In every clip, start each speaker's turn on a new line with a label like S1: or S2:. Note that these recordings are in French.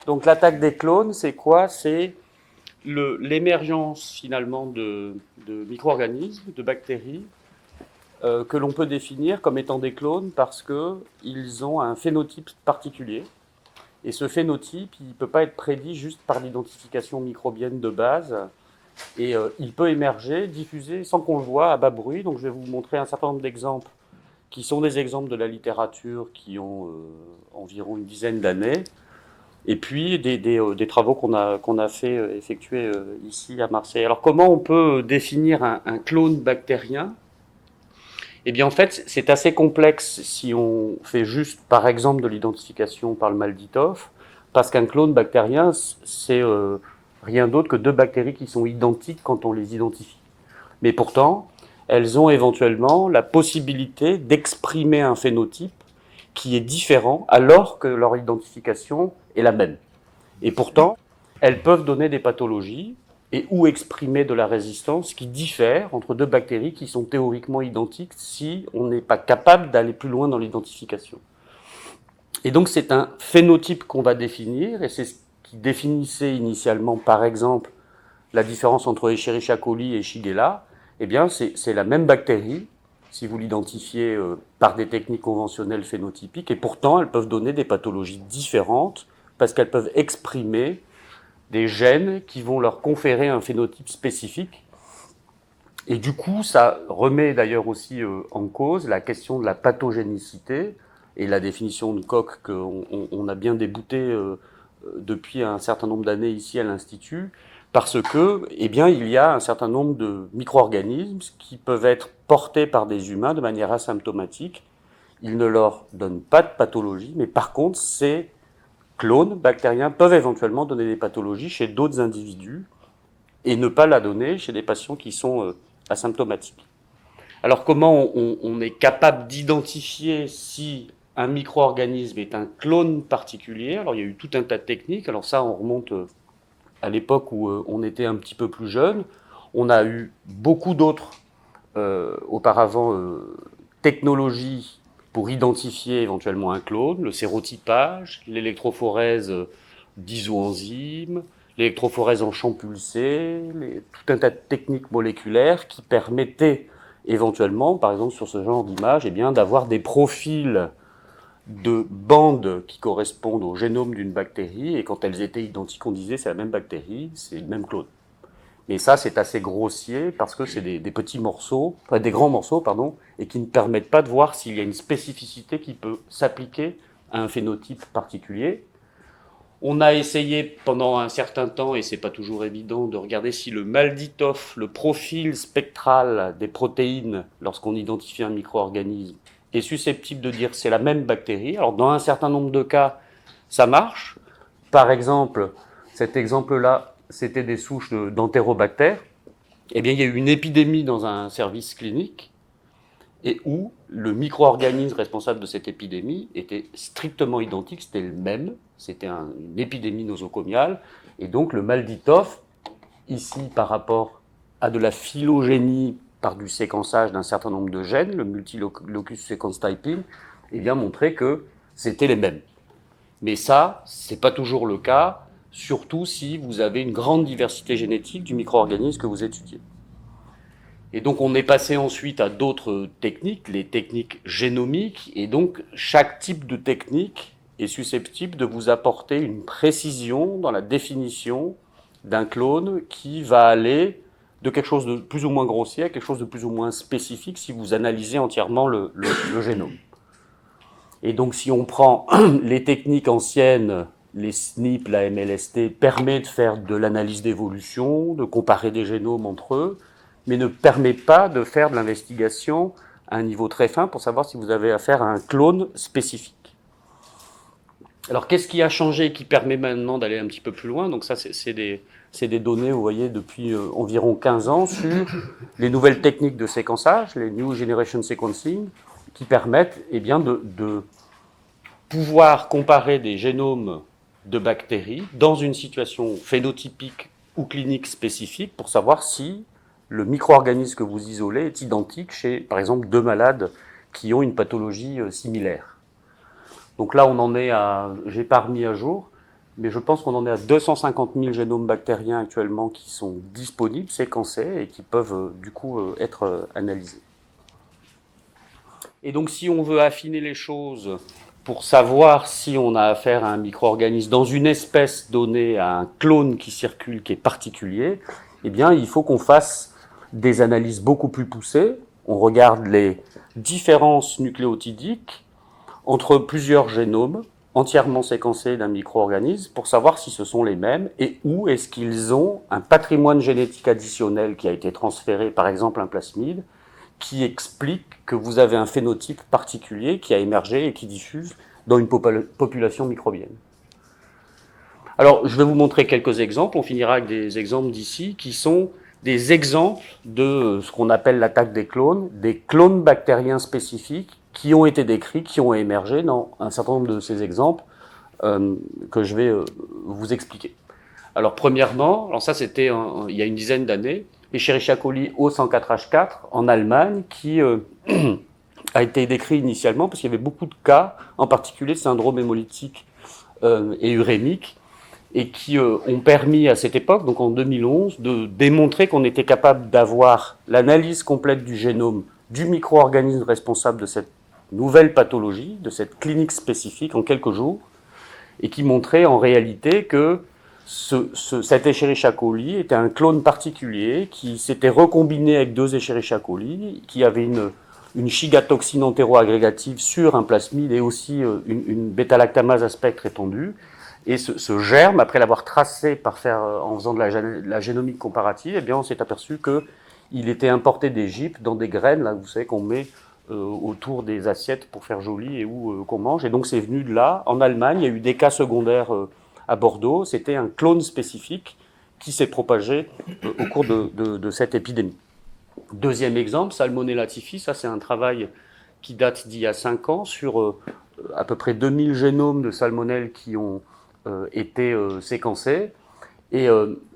S1: Donc l'attaque des clones, c'est quoi? C'est l'émergence finalement de micro-organismes, de bactéries, que l'on peut définir comme étant des clones parce qu'ils ont un phénotype particulier. Et ce phénotype, il ne peut pas être prédit juste par l'identification microbienne de base. Et il peut émerger, diffuser sans qu'on le voie à bas bruit. Donc je vais vous montrer un certain nombre d'exemples qui sont des exemples de la littérature qui ont environ une dizaine d'années. Et puis des travaux qu'on a fait effectuer ici à Marseille. Alors comment on peut définir un clone bactérien? Eh bien en fait c'est assez complexe si on fait juste par exemple de l'identification par le Malditoff, parce qu'un clone bactérien c'est rien d'autre que deux bactéries qui sont identiques quand on les identifie. Mais pourtant elles ont éventuellement la possibilité d'exprimer un phénotype qui est différent alors que leur identification est la même. Et pourtant, elles peuvent donner des pathologies et ou exprimer de la résistance qui diffère entre deux bactéries qui sont théoriquement identiques si on n'est pas capable d'aller plus loin dans l'identification. Et donc c'est un phénotype qu'on va définir, et c'est ce qui définissait initialement par exemple la différence entre Escherichia coli et Shigella. Eh bien c'est la même bactérie si vous l'identifiez par des techniques conventionnelles phénotypiques, et pourtant elles peuvent donner des pathologies différentes parce qu'elles peuvent exprimer des gènes qui vont leur conférer un phénotype spécifique. Et du coup, ça remet d'ailleurs aussi en cause la question de la pathogénicité et la définition de Koch qu'on a bien débouté depuis un certain nombre d'années ici à l'Institut, parce que, eh bien, il y a un certain nombre de micro-organismes qui peuvent être portés par des humains de manière asymptomatique. Ils ne leur donnent pas de pathologie, mais par contre, ces clones bactériens peuvent éventuellement donner des pathologies chez d'autres individus et ne pas la donner chez des patients qui sont asymptomatiques. Alors comment on est capable d'identifier si un micro-organisme est un clone particulier? Alors il y a eu tout un tas de techniques. Alors ça, on remonte à l'époque où on était un petit peu plus jeune. On a eu beaucoup d'autres auparavant technologies pour identifier éventuellement un clone, le sérotypage, l'électrophorèse d'isoenzymes, l'électrophorèse en champ pulsé, tout un tas de techniques moléculaires qui permettaient éventuellement, par exemple sur ce genre d'image, eh bien, d'avoir des profils de bandes qui correspondent au génome d'une bactérie, et quand elles étaient identiques, on disait c'est la même bactérie, c'est le même clone. Mais ça, c'est assez grossier parce que c'est des petits morceaux, enfin des grands morceaux, pardon, et qui ne permettent pas de voir s'il y a une spécificité qui peut s'appliquer à un phénotype particulier. On a essayé pendant un certain temps, et c'est pas toujours évident, de regarder si le Malditoff, le profil spectral des protéines, lorsqu'on identifie un micro-organisme, est susceptible de dire c'est la même bactérie. Alors dans un certain nombre de cas, ça marche. Par exemple, cet exemple-là, c'était des souches d'entérobactères. Eh bien, il y a eu une épidémie dans un service clinique et où le micro-organisme responsable de cette épidémie était strictement identique, c'était le même, c'était une épidémie nosocomiale, et donc le Malditoff, ici par rapport à de la phylogénie par du séquençage d'un certain nombre de gènes, le multilocus sequence typing, eh bien montrait que c'était les mêmes. Mais ça, c'est pas toujours le cas, surtout si vous avez une grande diversité génétique du micro-organisme que vous étudiez. Et donc on est passé ensuite à d'autres techniques, les techniques génomiques, et donc chaque type de technique est susceptible de vous apporter une précision dans la définition d'un clone qui va aller de quelque chose de plus ou moins grossier à quelque chose de plus ou moins spécifique si vous analysez entièrement le génome. Et donc si on prend les techniques anciennes, les SNP, la MLST, permet de faire de l'analyse d'évolution, de comparer des génomes entre eux, mais ne permet pas de faire de l'investigation à un niveau très fin pour savoir si vous avez affaire à un clone spécifique. Alors qu'est-ce qui a changé et qui permet maintenant d'aller un petit peu plus loin? Donc ça, c'est des données, vous voyez, depuis environ 15 ans sur les nouvelles techniques de séquençage, les New Generation Sequencing, qui permettent eh bien, de pouvoir comparer des génomes de bactéries dans une situation phénotypique ou clinique spécifique pour savoir si le micro-organisme que vous isolez est identique chez, par exemple, deux malades qui ont une pathologie similaire. Donc là, on en est à, j'ai pas remis à jour, mais je pense qu'on en est à 250 000 génomes bactériens actuellement qui sont disponibles, séquencés, et qui peuvent du coup être analysés. Et donc si on veut affiner les choses pour savoir si on a affaire à un micro-organisme dans une espèce donnée, à un clone qui circule, qui est particulier, eh bien il faut qu'on fasse des analyses beaucoup plus poussées. On regarde les différences nucléotidiques entre plusieurs génomes entièrement séquencés d'un micro-organisme pour savoir si ce sont les mêmes et où est-ce qu'ils ont un patrimoine génétique additionnel qui a été transféré, par exemple un plasmide, qui explique que vous avez un phénotype particulier qui a émergé et qui diffuse dans une population microbienne. Alors, je vais vous montrer quelques exemples. On finira avec des exemples d'ici qui sont des exemples de ce qu'on appelle l'attaque des clones bactériens spécifiques qui ont été décrits, qui ont émergé dans un certain nombre de ces exemples que je vais vous expliquer. Alors, premièrement, alors ça c'était il y a une dizaine d'années, Escherichia coli O104H4 en Allemagne qui a été décrit initialement parce qu'il y avait beaucoup de cas, en particulier de syndrome hémolytique et urémique, et qui ont permis à cette époque, donc en 2011, de démontrer qu'on était capable d'avoir l'analyse complète du génome du micro-organisme responsable de cette nouvelle pathologie, de cette clinique spécifique en quelques jours, et qui montrait en réalité que cet Escherichia coli était un clone particulier qui s'était recombiné avec deux Escherichia coli, qui avait une chigatoxine entéroagrégative sur un plasmide et aussi une bêta-lactamase à spectre étendu. Et ce germe, après l'avoir tracé en faisant de la génomique comparative, eh bien on s'est aperçu qu'il était importé d'Égypte dans des graines, là vous savez qu'on met autour des assiettes pour faire joli et où qu'on mange. Et donc c'est venu de là. En Allemagne, il y a eu des cas secondaires à Bordeaux. C'était un clone spécifique qui s'est propagé au cours de cette épidémie. Deuxième exemple, Salmonella typhi. Ça, c'est un travail qui date d'il y a 5 ans sur à peu près 2000 génomes de salmonelle qui ont été séquencés. Et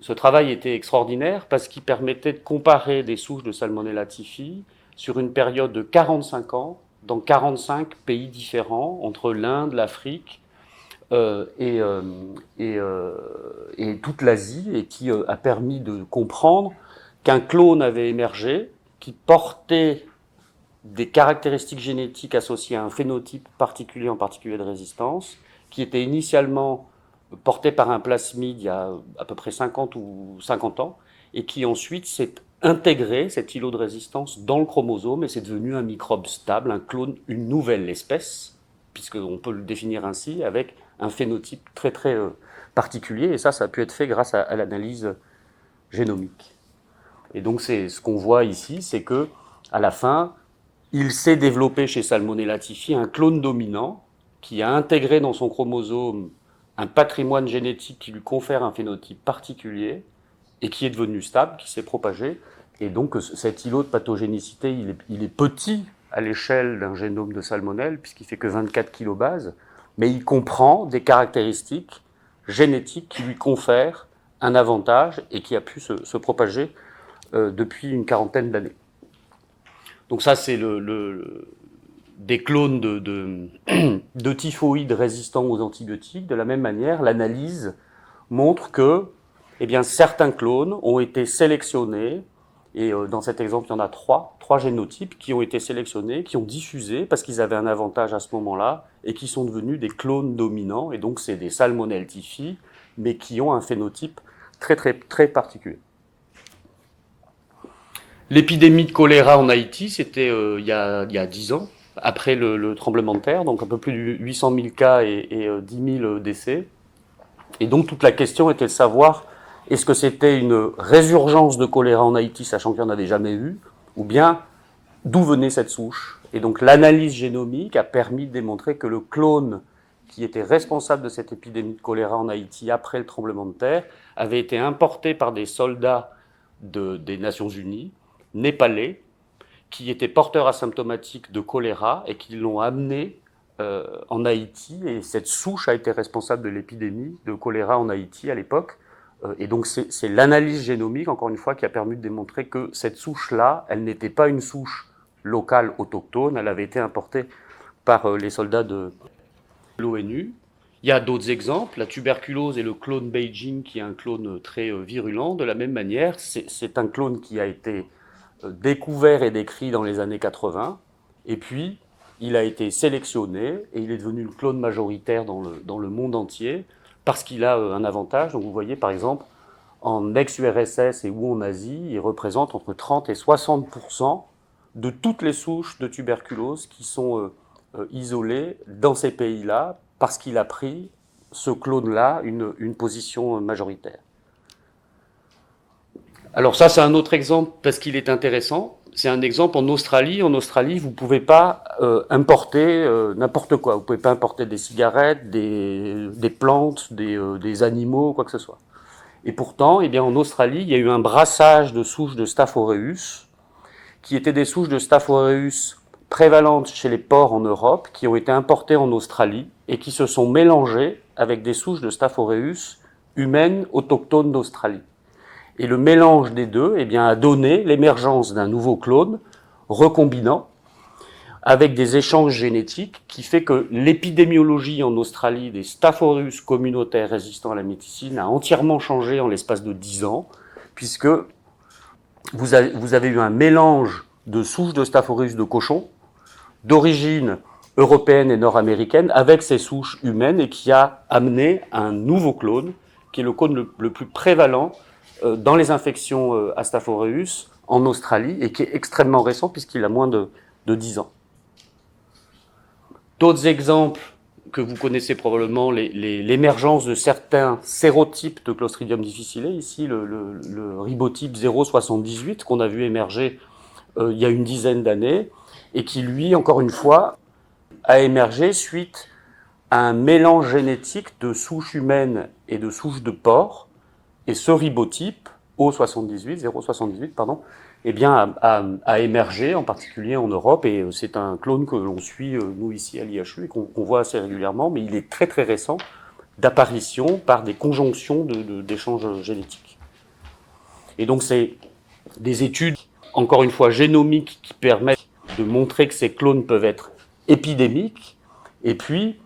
S1: ce travail était extraordinaire parce qu'il permettait de comparer des souches de Salmonella typhi sur une période de 45 ans dans 45 pays différents, entre l'Inde, l'Afrique et toute l'Asie, et qui a permis de comprendre qu'un clone avait émergé qui portait des caractéristiques génétiques associées à un phénotype particulier, en particulier de résistance, qui était initialement porté par un plasmide il y a à peu près 50 ou 50 ans, et qui ensuite s'est intégré, cet îlot de résistance, dans le chromosome, et c'est devenu un microbe stable, un clone, une nouvelle espèce, puisqu'on peut le définir ainsi, avec un phénotype très très particulier, et ça a pu être fait grâce à l'analyse génomique. Et donc c'est ce qu'on voit ici, c'est que à la fin, il s'est développé chez Salmonella typhi un clone dominant qui a intégré dans son chromosome un patrimoine génétique qui lui confère un phénotype particulier et qui est devenu stable, qui s'est propagé. Et donc cet îlot de pathogénicité, il est petit à l'échelle d'un génome de salmonelle, puisqu'il fait que 24 kilobases, mais il comprend des caractéristiques génétiques qui lui confèrent un avantage et qui a pu se propager depuis une quarantaine d'années. Donc ça, c'est des clones de typhoïdes résistants aux antibiotiques. De la même manière, l'analyse montre que certains clones ont été sélectionnés, et dans cet exemple, il y en a trois génotypes qui ont été sélectionnés, qui ont diffusé parce qu'ils avaient un avantage à ce moment-là, et qui sont devenus des clones dominants, et donc c'est des Salmonella typhi, mais qui ont un phénotype très très très particulier. L'épidémie de choléra en Haïti, c'était il y a 10 ans, après le tremblement de terre, donc un peu plus de 800 000 cas et 10 000 décès. Et donc toute la question était de savoir, est-ce que c'était une résurgence de choléra en Haïti, sachant qu'il n'y en avait jamais eu, ou bien d'où venait cette souche? Et donc l'analyse génomique a permis de démontrer que le clone qui était responsable de cette épidémie de choléra en Haïti après le tremblement de terre avait été importé par des soldats des Nations Unies, népalais, qui étaient porteurs asymptomatiques de choléra et qui l'ont amené en Haïti, et cette souche a été responsable de l'épidémie de choléra en Haïti à l'époque. Et donc c'est l'analyse génomique, encore une fois, qui a permis de démontrer que cette souche-là, elle n'était pas une souche locale autochtone, elle avait été importée par les soldats de l'ONU. Il y a d'autres exemples, la tuberculose et le clone Beijing, qui est un clone très virulent. De la même manière, c'est un clone qui a été découvert et décrit dans les années 80, et puis il a été sélectionné, et il est devenu le clone majoritaire dans le monde entier, parce qu'il a un avantage. Donc vous voyez, par exemple, en ex-URSS et ou en Asie, il représente entre 30 et 60% de toutes les souches de tuberculose qui sont isolées dans ces pays-là, parce qu'il a pris, ce clone-là, une position majoritaire. Alors ça, c'est un autre exemple parce qu'il est intéressant. C'est un exemple en Australie. En Australie, vous ne pouvez pas importer n'importe quoi. Vous ne pouvez pas importer des cigarettes, des plantes, des animaux, quoi que ce soit. Et pourtant, eh bien, en Australie, il y a eu un brassage de souches de Staph aureus, qui étaient des souches de Staph aureus prévalentes chez les porcs en Europe, qui ont été importées en Australie et qui se sont mélangées avec des souches de Staph aureus humaines autochtones d'Australie. Et le mélange des deux, eh bien, a donné l'émergence d'un nouveau clone recombinant avec des échanges génétiques qui fait que l'épidémiologie en Australie des Staph aureus communautaires résistants à la médecine a entièrement changé en l'espace de 10 ans, puisque vous avez eu un mélange de souches de Staph aureus de cochons d'origine européenne et nord-américaine avec ces souches humaines et qui a amené un nouveau clone, qui est le clone le plus prévalent dans les infections à Staph aureus en Australie et qui est extrêmement récent puisqu'il a moins de 10 ans. D'autres exemples que vous connaissez probablement, l'émergence de certains sérotypes de Clostridium difficile, ici le ribotype 078 qu'on a vu émerger il y a une dizaine d'années et qui lui, encore une fois, a émergé suite à un mélange génétique de souches humaines et de souches de porcs. Et ce ribotype, O78, pardon, eh bien, a émergé, en particulier en Europe, et c'est un clone que l'on suit, nous, ici, à l'IHU, et qu'on voit assez régulièrement, mais il est très très récent d'apparition par des conjonctions d'échanges génétiques. Et donc, c'est des études, encore une fois, génomiques, qui permettent de montrer que ces clones peuvent être épidémiques, et puis,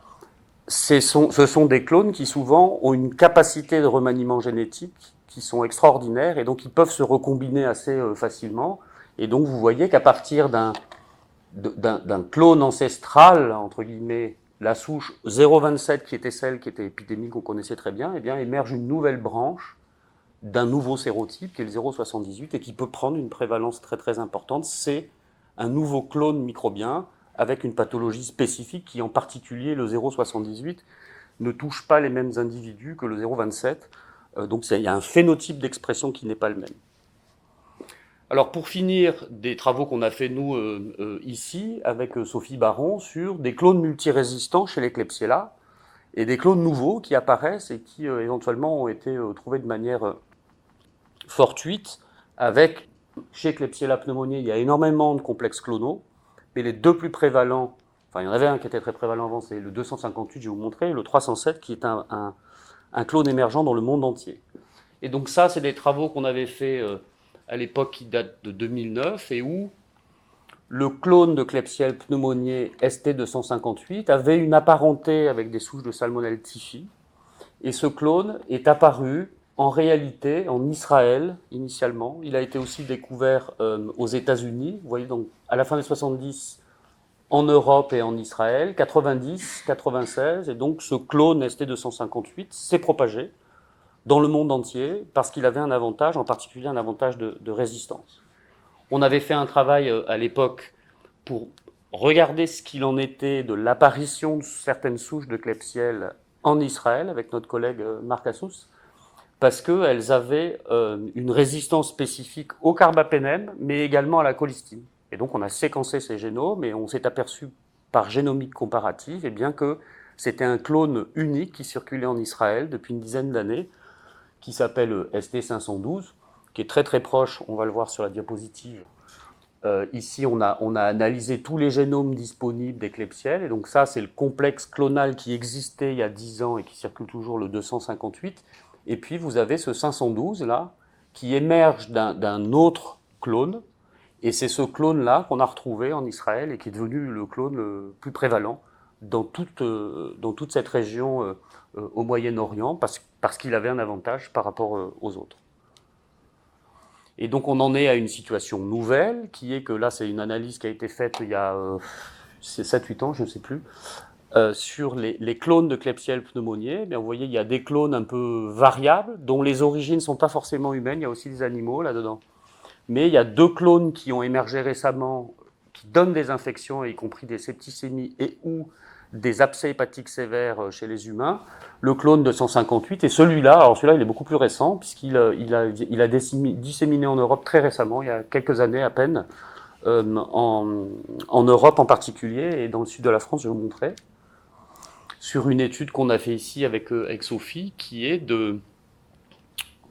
S1: ce sont des clones qui souvent ont une capacité de remaniement génétique qui sont extraordinaires et donc ils peuvent se recombiner assez facilement. Et donc vous voyez qu'à partir d'un clone ancestral, entre guillemets, la souche 027 qui était celle qui était épidémique, qu'on connaissait très bien, eh bien émerge une nouvelle branche d'un nouveau sérotype qui est le 078 et qui peut prendre une prévalence très très importante. C'est un nouveau clone microbien avec une pathologie spécifique qui, en particulier, le 078, ne touche pas les mêmes individus que le 027. Donc il y a un phénotype d'expression qui n'est pas le même. Alors pour finir, des travaux qu'on a fait nous ici, avec Sophie Baron, sur des clones multirésistants chez les Klebsiella, et des clones nouveaux qui apparaissent et qui éventuellement ont été trouvés de manière fortuite, avec, chez Klebsiella pneumoniae, il y a énormément de complexes clonaux, mais les deux plus prévalents, enfin il y en avait un qui était très prévalent avant, c'est le 258, je vais vous montrer, et le 307 qui est un clone émergent dans le monde entier. Et donc ça, c'est des travaux qu'on avait fait à l'époque qui datent de 2009 et où le clone de Klebsiella pneumoniae ST258 avait une apparenté avec des souches de Salmonelle typhi, et ce clone est apparu en réalité en Israël initialement. Il a été aussi découvert aux États-Unis, vous voyez, donc à la fin des 70 en Europe et en Israël, 90, 96, et donc ce clone ST258 s'est propagé dans le monde entier parce qu'il avait un avantage, en particulier un avantage de résistance. On avait fait un travail à l'époque pour regarder ce qu'il en était de l'apparition de certaines souches de Klebsiella en Israël avec notre collègue Marc Assous, parce qu'elles avaient une résistance spécifique au carbapénème, mais également à la colistine. Et donc on a séquencé ces génomes et on s'est aperçu par génomique comparative eh bien, que c'était un clone unique qui circulait en Israël depuis une dizaine d'années, qui s'appelle ST512, qui est très très proche, on va le voir sur la diapositive. Ici, on a analysé tous les génomes disponibles des Klebsiella, et donc ça, c'est le complexe clonal qui existait il y a 10 ans et qui circule toujours, le 258. Et puis, vous avez ce 512, là, qui émerge d'un autre clone, et c'est ce clone-là qu'on a retrouvé en Israël et qui est devenu le clone le plus prévalent dans toute cette région au Moyen-Orient, parce qu'il avait un avantage par rapport aux autres. Et donc on en est à une situation nouvelle, qui est que là c'est une analyse qui a été faite il y a 7-8 ans, je ne sais plus, sur les clones de Klebsiella pneumoniae. Bien, vous voyez, il y a des clones un peu variables, dont les origines ne sont pas forcément humaines, il y a aussi des animaux là-dedans. Mais il y a 2 clones qui ont émergé récemment, qui donnent des infections, y compris des septicémies et ou des abcès hépatiques sévères chez les humains. Le clone de 158 et celui-là, alors celui-là il est beaucoup plus récent, puisqu'il a disséminé en Europe très récemment, il y a quelques années à peine, en Europe en particulier, et dans le sud de la France, je vais vous montrer, sur une étude qu'on a fait ici avec Sophie, qui est de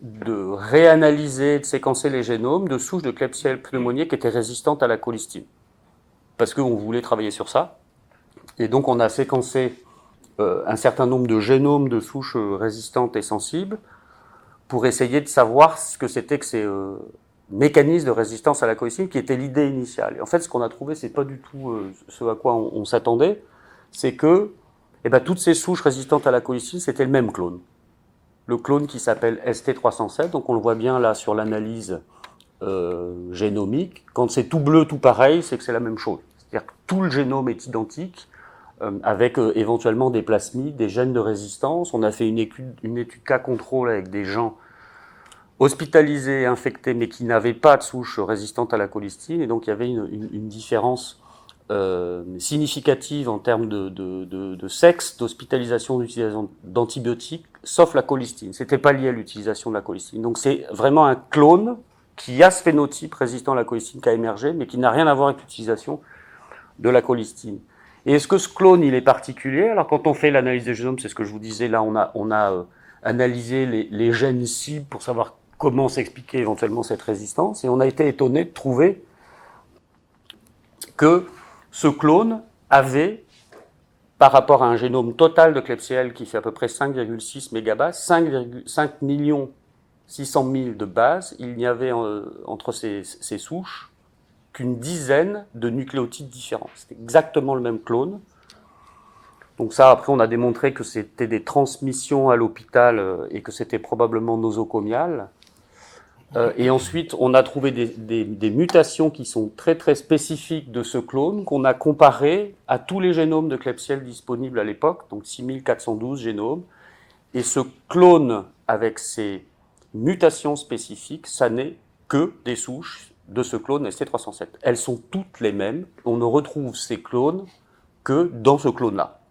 S1: réanalyser, de séquencer les génomes de souches de Klebsiella pneumoniae qui étaient résistantes à la colistine. Parce qu'on voulait travailler sur ça. Et donc on a séquencé un certain nombre de génomes de souches résistantes et sensibles pour essayer de savoir ce que c'était que ces mécanismes de résistance à la colistine, qui était l'idée initiale. Et en fait, ce qu'on a trouvé, c'est pas du tout ce à quoi on s'attendait, c'est que toutes ces souches résistantes à la colistine, c'était le même clone. Le clone qui s'appelle ST307, donc on le voit bien là sur l'analyse génomique. Quand c'est tout bleu, tout pareil, c'est que c'est la même chose. C'est-à-dire que tout le génome est identique, avec éventuellement des plasmides, des gènes de résistance. On a fait une étude cas contrôle avec des gens hospitalisés, infectés, mais qui n'avaient pas de souche résistante à la colistine, et donc il y avait une différence significative en termes de sexe, d'hospitalisation, d'utilisation d'antibiotiques, sauf la colistine. C'était pas lié à l'utilisation de la colistine. Donc c'est vraiment un clone qui a ce phénotype résistant à la colistine qui a émergé, mais qui n'a rien à voir avec l'utilisation de la colistine. Et est-ce que ce clone, il est particulier? Alors quand on fait l'analyse des génomes, c'est ce que je vous disais, là on a analysé les gènes cibles pour savoir comment s'expliquer éventuellement cette résistance, et on a été étonné de trouver que ce clone avait, par rapport à un génome total de Klebsiella qui fait à peu près 5,6 mégabases, 5 millions 600 000 de bases, il n'y avait entre ces souches qu'une dizaine de nucléotides différents. C'était exactement le même clone. Donc ça, après, on a démontré que c'était des transmissions à l'hôpital et que c'était probablement nosocomial. Et ensuite, on a trouvé des mutations qui sont très très spécifiques de ce clone, qu'on a comparé à tous les génomes de Klebsiella disponibles à l'époque, donc 6412 génomes. Et ce clone, avec ces mutations spécifiques, ça n'est que des souches de ce clone ST307. Elles sont toutes les mêmes. On ne retrouve ces clones que dans ce clone-là.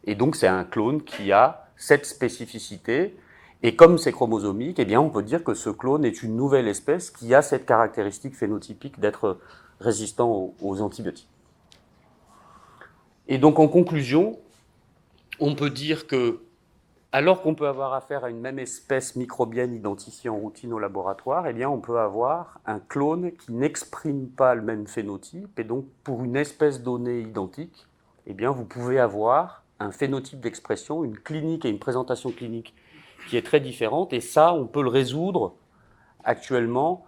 S1: Et donc, c'est un clone qui a cette spécificité. Et comme c'est chromosomique, eh bien, on peut dire que ce clone est une nouvelle espèce qui a cette caractéristique phénotypique d'être résistant aux antibiotiques. Et donc, en conclusion, on peut dire que, alors qu'on peut avoir affaire à une même espèce microbienne identifiée en routine au laboratoire, eh bien, on peut avoir un clone qui n'exprime pas le même phénotype. Et donc, pour une espèce donnée identique, eh bien, vous pouvez avoir un phénotype d'expression, une clinique et une présentation clinique qui est très différente, et ça, on peut le résoudre actuellement,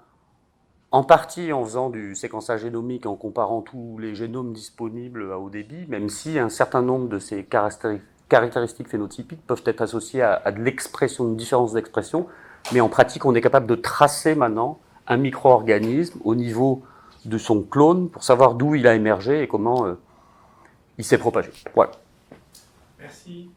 S1: en partie en faisant du séquençage génomique, en comparant tous les génomes disponibles à haut débit, même si un certain nombre de ces caractéristiques phénotypiques peuvent être associées à de l'expression, une différence d'expression, mais en pratique, on est capable de tracer maintenant un micro-organisme au niveau de son clone pour savoir d'où il a émergé et comment il s'est propagé. Voilà.
S2: Merci.